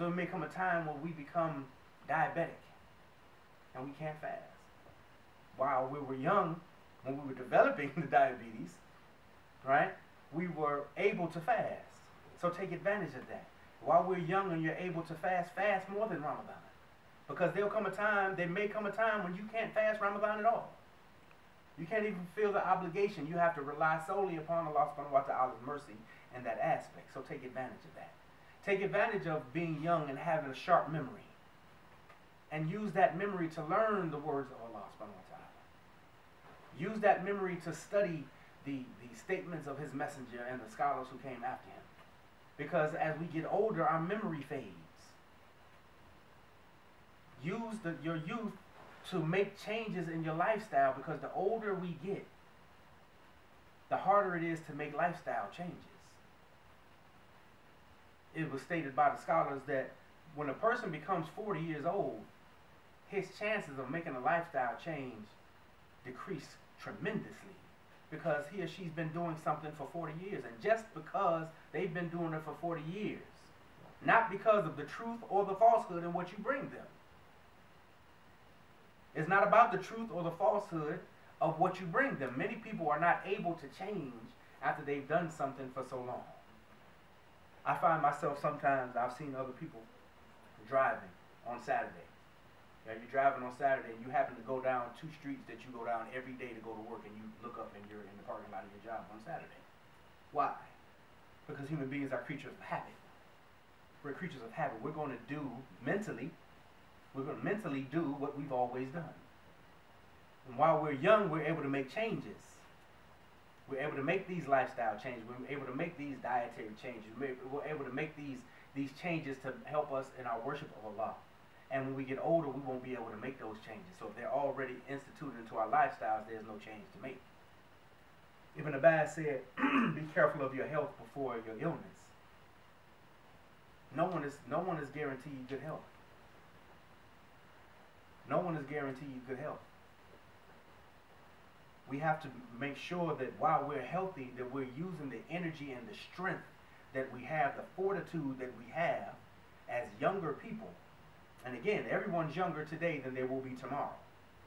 So it may come a time when we become diabetic and we can't fast. While we were young, when we were developing the diabetes, right, we were able to fast. So take advantage of that. While we're young and you're able to fast, fast more than Ramadan. Because there may come a time when you can't fast Ramadan at all. You can't even feel the obligation. You have to rely solely upon Allah subhanahu wa ta'ala's mercy in that aspect. So take advantage of that. Take advantage of being young and having a sharp memory. And use that memory to learn the words of Allah subhanahu wa ta'ala. Use that memory to study the statements of His Messenger and the scholars who came after him. Because as we get older, our memory fades. Use your youth to make changes in your lifestyle, because the older we get, the harder it is to make lifestyle changes. It was stated by the scholars that when a person becomes 40 years old, his chances of making a lifestyle change decrease tremendously, because he or she's been doing something for 40 years. And just because they've been doing it for 40 years, not because of the truth or the falsehood in what you bring them. It's not about the truth or the falsehood of what you bring them. Many people are not able to change after they've done something for so long. I find myself sometimes, I've seen other people driving on Saturday. You're driving on Saturday and you happen to go down 2 streets that you go down every day to go to work, and you look up and you're in the parking lot of your job on Saturday. Why? Because human beings are creatures of habit. We're creatures of habit. We're going to do mentally do what we've always done. And while we're young, we're able to make changes. We're able to make these lifestyle changes. We're able to make these dietary changes. We're able to make these changes to help us in our worship of Allah. And when we get older, we won't be able to make those changes. So if they're already instituted into our lifestyles, there's no change to make. Ibn Abbas said, be careful of your health before your illness. No one is guaranteed good health. No one is guaranteed good health. We have to make sure that while we're healthy, that we're using the energy and the strength that we have, the fortitude that we have as younger people. And again, everyone's younger today than they will be tomorrow.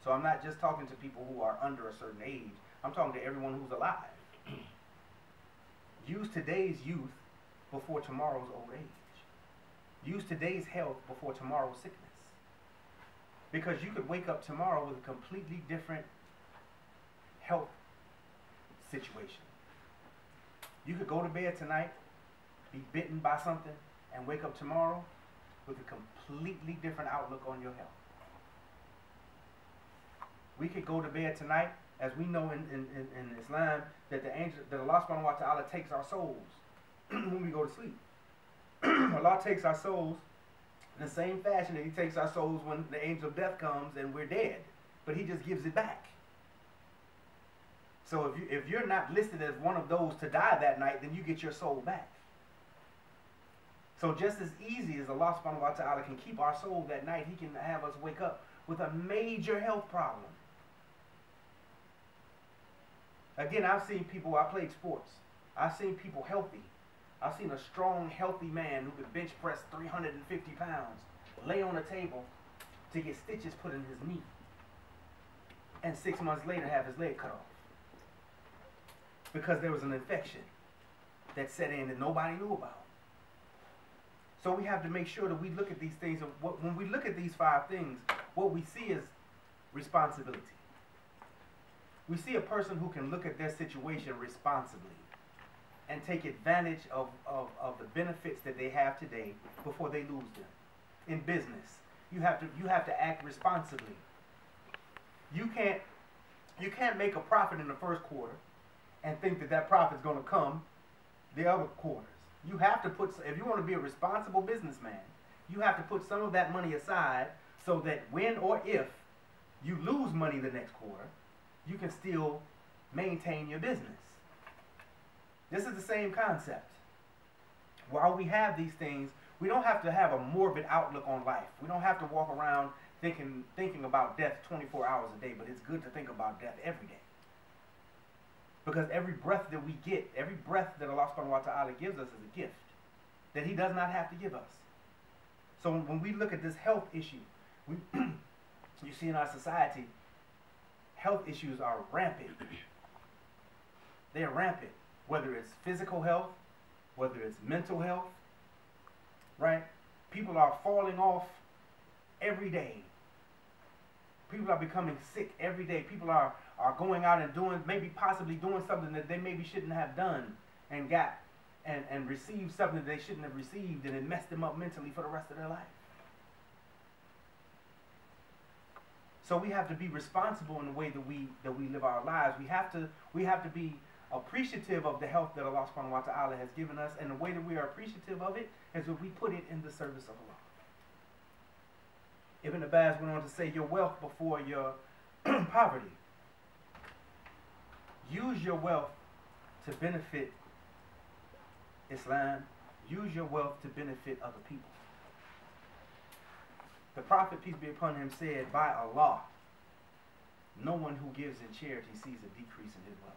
So I'm not just talking to people who are under a certain age. I'm talking to everyone who's alive. Use today's youth before tomorrow's old age. Use today's health before tomorrow's sickness. Because you could wake up tomorrow with a completely different health situation. You could go to bed tonight, be bitten by something, and wake up tomorrow with a completely different outlook on your health. We could go to bed tonight, as we know in Islam, that that Allah subhanahu wa ta'ala takes our souls when we go to sleep. Allah takes our souls in the same fashion that He takes our souls when the angel of death comes and we're dead. But He just gives it back. So if you're not listed as one of those to die that night, then you get your soul back. So just as easy as Allah subhanahu wa ta'ala can keep our soul that night, He can have us wake up with a major health problem. Again, I've seen people, I played sports. I've seen people healthy. I've seen a strong, healthy man who could bench press 350 pounds, lay on a table to get stitches put in his knee, and 6 months later have his leg cut off. Because there was an infection that set in that nobody knew about. So we have to make sure that we look at these things. When we look at these 5 things, what we see is responsibility. We see a person who can look at their situation responsibly and take advantage of the benefits that they have today before they lose them. In business, you have to act responsibly. You can't make a profit in the first quarter and think that that profit is going to come the other quarters. You have to put, if you want to be a responsible businessman, you have to put some of that money aside so that when or if you lose money the next quarter, you can still maintain your business. This is the same concept. While we have these things, we don't have to have a morbid outlook on life. We don't have to walk around thinking about death 24 hours a day, but it's good to think about death every day. Because every breath that we get, every breath that Allah subhanahu wa ta'ala gives us is a gift that He does not have to give us. So when we look at this health issue, we you see in our society, health issues are rampant. They are rampant, whether it's physical health, whether it's mental health, right? People are falling off every day. People are becoming sick every day. People are going out and doing, maybe possibly doing something that they maybe shouldn't have done and got and received something that they shouldn't have received, and it messed them up mentally for the rest of their life. So we have to be responsible in the way that we live our lives. We have to be appreciative of the health that Allah subhanahu wa ta'ala has given us, and the way that we are appreciative of it is that we put it in the service of Allah. Ibn Abbas went on to say, your wealth before your poverty. Use your wealth to benefit Islam. Use your wealth to benefit other people. The Prophet, peace be upon him, said, by Allah, no one who gives in charity sees a decrease in his wealth.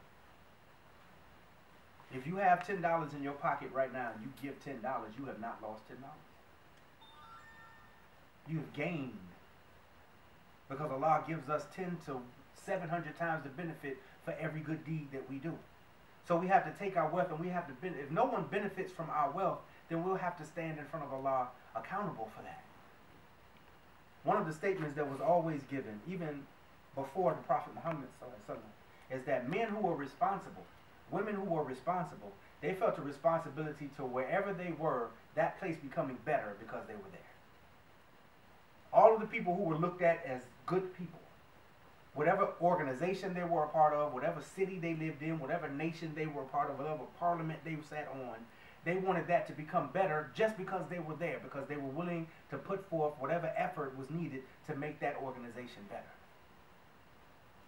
If you have $10 in your pocket right now and you give $10, you have not lost $10. You have gained. Because Allah gives us 10 to 700 times the benefit for every good deed that we do. So we have to take our wealth and we have to benefit. If no one benefits from our wealth, then we'll have to stand in front of Allah accountable for that. One of the statements that was always given, even before the Prophet Muhammad is that men who were responsible, women who were responsible, they felt a responsibility to wherever they were, that place becoming better because they were there. All of the people who were looked at as good people, whatever organization they were a part of, whatever city they lived in, whatever nation they were a part of, whatever parliament they sat on, they wanted that to become better just because they were there, because they were willing to put forth whatever effort was needed to make that organization better.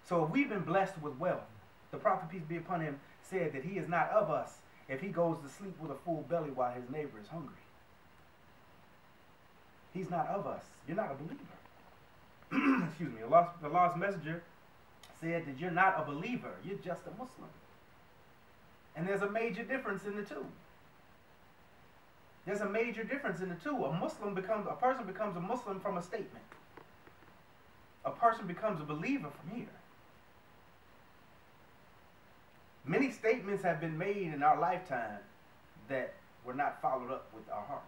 So if we've been blessed with wealth, the Prophet, peace be upon him, said that he is not of us if he goes to sleep with a full belly while his neighbor is hungry. He's not of us. You're not a believer. Excuse me. Allah's messenger said that you're not a believer. You're just a Muslim. And there's a major difference in the two. There's a major difference in the two. A person becomes a Muslim from a statement. A person becomes a believer from here. Many statements have been made in our lifetime that were not followed up with our hearts.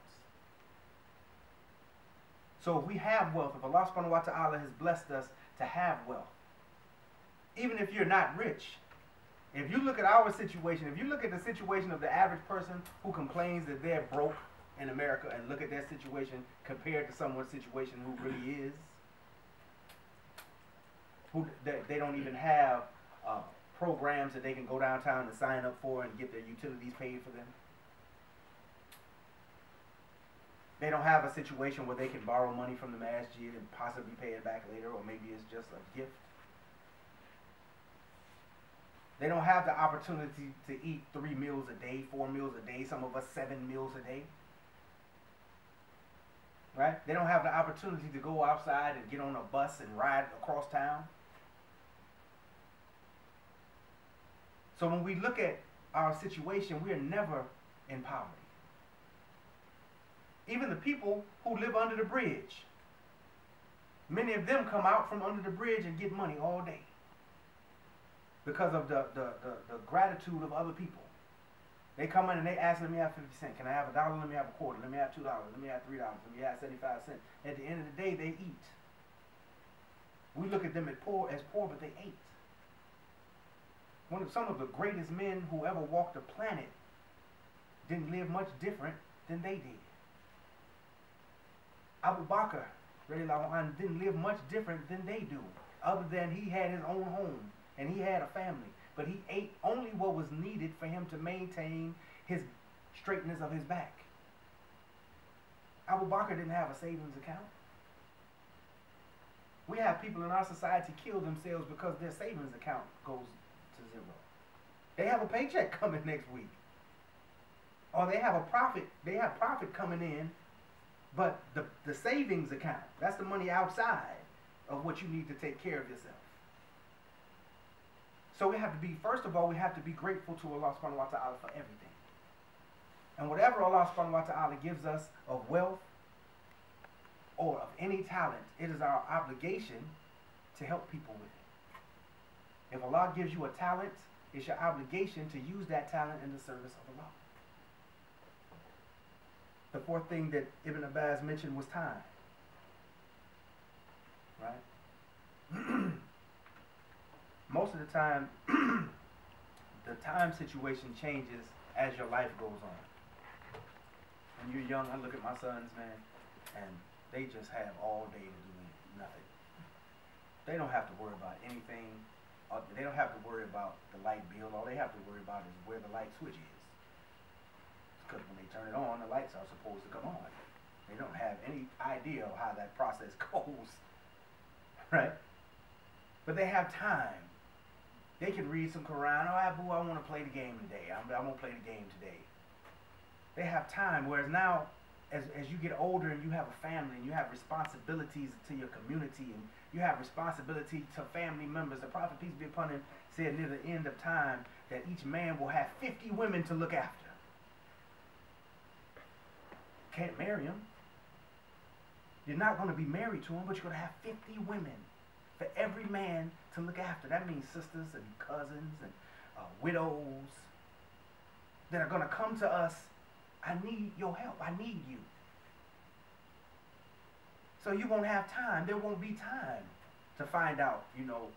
So if we have wealth, if Allah subhanahu wa ta'ala has blessed us to have wealth, even if you're not rich, if you look at our situation, if you look at the situation of the average person who complains that they're broke in America and look at their situation compared to someone's situation who really is, who they don't even have programs that they can go downtown and sign up for and get their utilities paid for them. They don't have a situation where they can borrow money from the masjid and possibly pay it back later, or maybe it's just a gift. They don't have the opportunity to eat 3 meals a day, 4 meals a day, some of us 7 meals a day. Right? They don't have the opportunity to go outside and get on a bus and ride across town. So when we look at our situation, we are never in poverty. Even the people who live under the bridge, many of them come out from under the bridge and get money all day because of the gratitude of other people. They come in and they ask, let me have 50 cents. Can I have $1? Let me have a quarter. Let me have $2. Let me have $3. Let me have 75 cents. At the end of the day, they eat. We look at them as poor, but they ate. Some of the greatest men who ever walked the planet didn't live much different than they did. Abu Bakr didn't live much different than they do, other than he had his own home and he had a family. But he ate only what was needed for him to maintain his straightness of his back. Abu Bakr didn't have a savings account. We have people in our society kill themselves because their savings account goes to zero. They have a paycheck coming next week. Or they have profit coming in, but the savings account, that's the money outside of what you need to take care of yourself. So we have to be, first of all, we have to be grateful to Allah subhanahu wa ta'ala for everything. And whatever Allah subhanahu wa ta'ala gives us of wealth, or of any talent, it is our obligation to help people with it. If Allah gives you a talent, it's your obligation to use that talent in the service of Allah. The fourth thing that Ibn Abbas mentioned was time. Right? Most of the time, the time situation changes as your life goes on. When you're young, I look at my sons, man, and they just have all day to do nothing. They don't have to worry about anything. They don't have to worry about the light bill. All they have to worry about is where the light switch is. Because when they turn it on, the lights are supposed to come on. They don't have any idea of how that process goes. Right? But they have time. They can read some Quran. Oh, Abu, I want to play the game today. I'm going to play the game today. They have time. Whereas now, as you get older and you have a family and you have responsibilities to your community and you have responsibility to family members, the Prophet, peace be upon him, said near the end of time that each man will have 50 women to look after. Can't marry them. You're not going to be married to them, but you're going to have 50 women for every man to look after. That means sisters and cousins and widows that are going to come to us. I need your help. I need you. So you won't have time. There won't be time to find out, you know,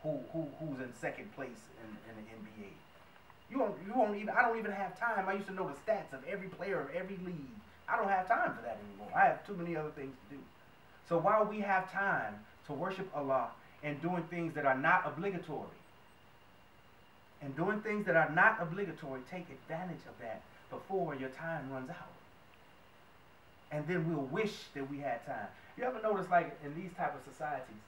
who's in second place in the NBA. You won't even. I don't even have time. I used to know the stats of every player of every league. I don't have time for that anymore. I have too many other things to do. So while we have time to worship Allah and doing things that are not obligatory, take advantage of that before your time runs out. And then we'll wish that we had time. You ever notice, like, in these type of societies,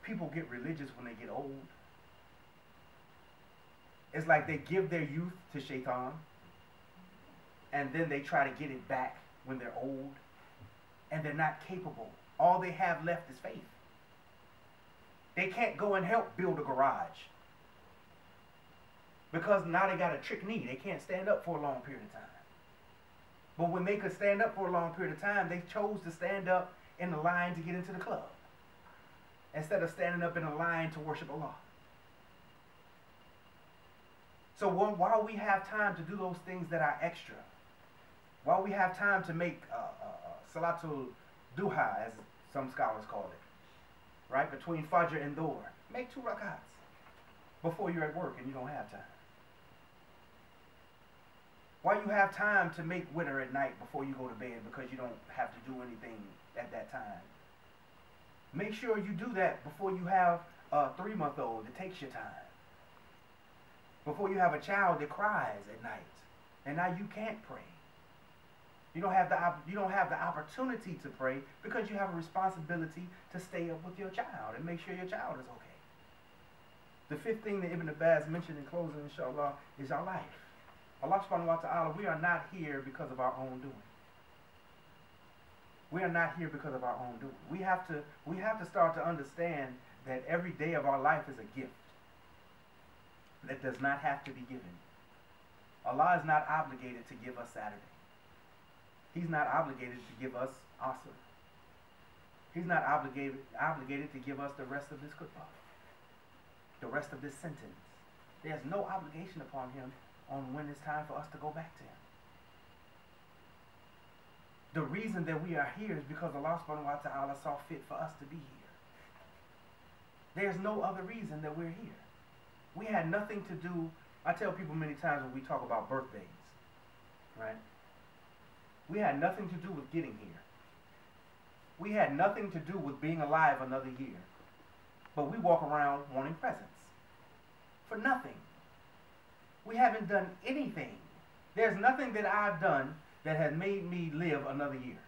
people get religious when they get old? It's like they give their youth to Shaitan, and then they try to get it back when they're old, and they're not capable. All they have left is faith. They can't go and help build a garage, because now they got a trick knee. They can't stand up for a long period of time. But when they could stand up for a long period of time, they chose to stand up in the line to get into the club, instead of standing up in a line to worship Allah. So while we have time to do those things that are extra, while we have time to make Salatul Duha, as some scholars call it, right, between Fajr and Dhuhr, make 2 rakats before you're at work and you don't have time. While you have time to make witr at night before you go to bed because you don't have to do anything at that time, make sure you do that before you have a 3-month-old that takes your time. Before you have a child that cries at night and now you can't pray. You don't have the opportunity to pray because you have a responsibility to stay up with your child and make sure your child is okay. The 5th thing that Ibn Abbas mentioned in closing, inshallah, is our life. Allah subhanahu wa ta'ala, we are not here because of our own doing. We are not here because of our own doing. We have to start to understand that every day of our life is a gift that does not have to be given. Allah is not obligated to give us Saturday. He's not obligated to give us Asr. He's not obligated to give us the rest of this khutbah, the rest of this sentence. There's no obligation upon him on when it's time for us to go back to him. The reason that we are here is because Allah subhanahu wa ta'ala saw fit for us to be here. There's no other reason that we're here. We had nothing to do. I tell people many times when we talk about birthdays, right? We had nothing to do with getting here. We had nothing to do with being alive another year. But we walk around wanting presents for nothing. We haven't done anything. There's nothing that I've done that has made me live another year.